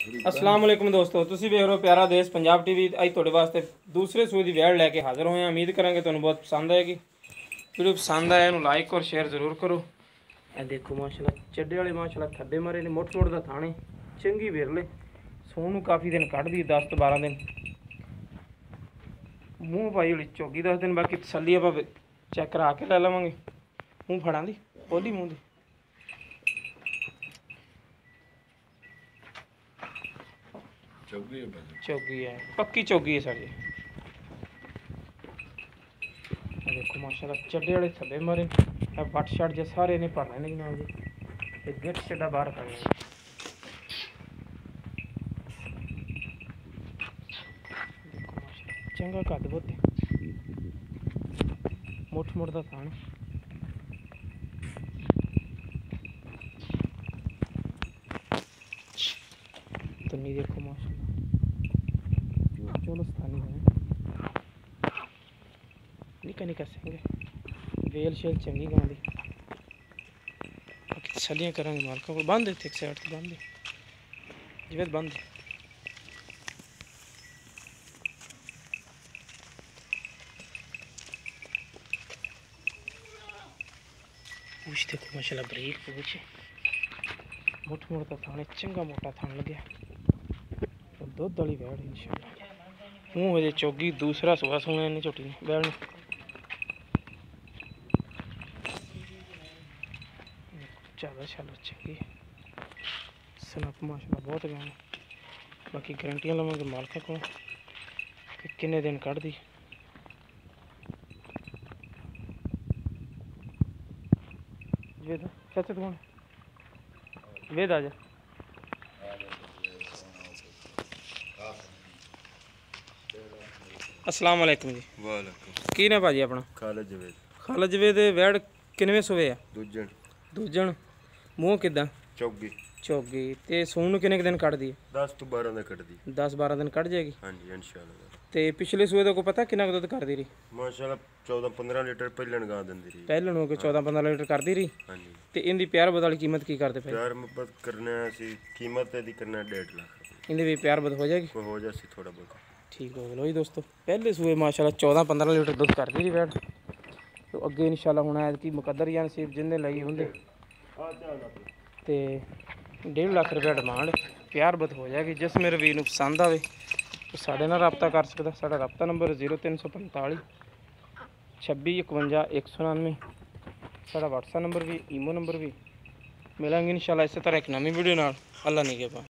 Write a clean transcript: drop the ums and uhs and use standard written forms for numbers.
अस्सलाम वालेकुम दोस्तों, ਤੁਸੀਂ ਵੇਖ ਰਹੇ ਹੋ ਪਿਆਰਾ ਦੇਸ਼ ਪੰਜਾਬ ਟੀਵੀ। ਅੱਜ ਤੁਹਾਡੇ ਵਾਸਤੇ ਦੂਸਰੇ ਸੂਏ ਦੀ ਵੈੜ ਲੈ ਕੇ ਹਾਜ਼ਰ ਹੋਏ ਹਾਂ। ਉਮੀਦ ਕਰਾਂਗੇ ਤੁਹਾਨੂੰ ਬਹੁਤ ਪਸੰਦ ਆਏਗੀ। ਵੀਡੀਓ ਪਸੰਦ ਆਇਆ ਇਹਨੂੰ ਲਾਈਕ ਔਰ ਸ਼ੇਅਰ ਜ਼ਰੂਰ ਕਰੋ। ਇਹ ਦੇਖੋ ਮਾਸ਼ਾਅੱਲਾ ਚੱਡੇ ਵਾਲੇ ਮਾਸ਼ਾਅੱਲਾ ਥੱਬੇ ਮਾਰੇ ਨੇ, ਮੁੱਠ ਮੁੱਠ ਦਾ ਥਾਣੇ, ਚੰਗੀ ਵਿਰਲੇ, ਸੂਣ ਨੂੰ ਕਾਫੀ ਦਿਨ ਕੱਢਦੀ 10 ਤੋਂ 12 ਦਿਨ। ਮੂੰਹ ਪਾਈ ਵਾਲੀ ਝੋਗੀ 10 ਦਿਨ, ਬਾਕੀ ਤਸੱਲੀ ਆਪਾਂ ਚੈੱਕ ਕਰਾ ਕੇ ਲੈ ਲਵਾਂਗੇ। ਮੂੰਹ ਫੜਾਂ ਦੀ ਖੋਲੀ ਮੂੰਹ ਦੀ। चौगी है, पक्की चौगी है सर जी। देखो माशाल्लाह चड्डे वाले थब्बे मारे, वट शट जे सारे ने भरने नहीं ना जी। गेट चड्डा बाहर कर देखो माशाल्लाह चंगा कद बहुत मुठ मुठ दा थान। तो नहीं देखो माशाल्लाह चलो स्थानी है निका निका सेंगे, वेल शेल चंगी गां दी। तसलियां करांगे मालका को। बंद थे एक साइड बंद जिवेद बंद। पूछ देखो माशाल्लाह बरीक पूछ, मुठ मुठ का थाने, चंगा मोटा थान लगे। दुध वाली बैड़ इंशाल्लाह। मुँह हो चौगी, दूसरा सुबह सोने इन्नी छोटी ने बैड़ ने। ज़्यादा शाला चंगी सनप माशाल्लाह बहुत गए। बाकी गारंटियां लवेंगे मालका को कि किन्ने दिन कढ़ दी। वेद चाचा तू वेद आ जा। अस्सलाम वालेकुम जी। वालेकुम। की ने भाजी अपना? खालिद जवेद। खालिद जवेद वैड़ किनवे सुवे आ? दूजन। दूजन। मूँह किदा? चौगी। चौगी। ते सूण नूं किन्ने दिन कढ़ दी? 10 ਤੋਂ 12 ਦਾ ਕੱਢਦੀ। 10-12 दिन कढ़ जाएगी। ਹਾਂਜੀ ਇਨਸ਼ਾਅੱਲਾ। ਤੇ ਪਿਛਲੇ ਸੂਏ ਦਾ ਕੋਈ ਪਤਾ ਕਿੰਨਾ ਕੁ ਦੁੱਧ ਕਰਦੀ ਰਹੀ? ਮਾਸ਼ਾਅੱਲਾ 14-15 ਲੀਟਰ ਪਹਿਲਾਂ ਲਗਾ ਦਿੰਦੀ ਰਹੀ। ਪਹਿਲਾਂ ਨੂੰ ਕਿ 14-15 ਲੀਟਰ ਕਰਦੀ ਰਹੀ। ਹਾਂਜੀ। ਤੇ ਇਹਦੀ ਪਿਆਰ ਬਦ ਵਾਲੀ ਕੀਮਤ ਕੀ ਕਰਦੇ ਪਏ? ਪਿਆਰ ਮੁਹੱਬਤ ਕਰਨਾ ਸੀ, ਕੀਮਤ ਇਹਦੀ ਕਰਨਾ 1.5 ਲੱਖ। ਇਹਦੇ ਵੀ ਪਿਆਰ ਬਦ ਹੋ ਜਾਏਗੀ? ਕੋਈ ਹੋ ਜਾਸੀ ਥੋੜਾ ਬਹੁਤ। ठीक हो गया जी दोस्तों। पहले सूए माशाल्लाह 14-15 लीटर दुध करती रही वैड़। तो अगे इंशाल्लाह हुण ऐतकी मुकद्दर या नसीब जिन्ने लई होंदे ते 1.5 लाख रुपया डिमांड। प्यार बद हो जाएगी। जिस मेरे वीर नूं पसंद आवे तो साडे नाल राबता कर सकदा। साडा राबता नंबर 0345 26 51 199। साडा WhatsApp नंबर भी, ईमो नंबर भी। मिलांगे इंशाल्लाह इस तरह एक नवीं वीडियो नाल। अल्लाह निगहबान।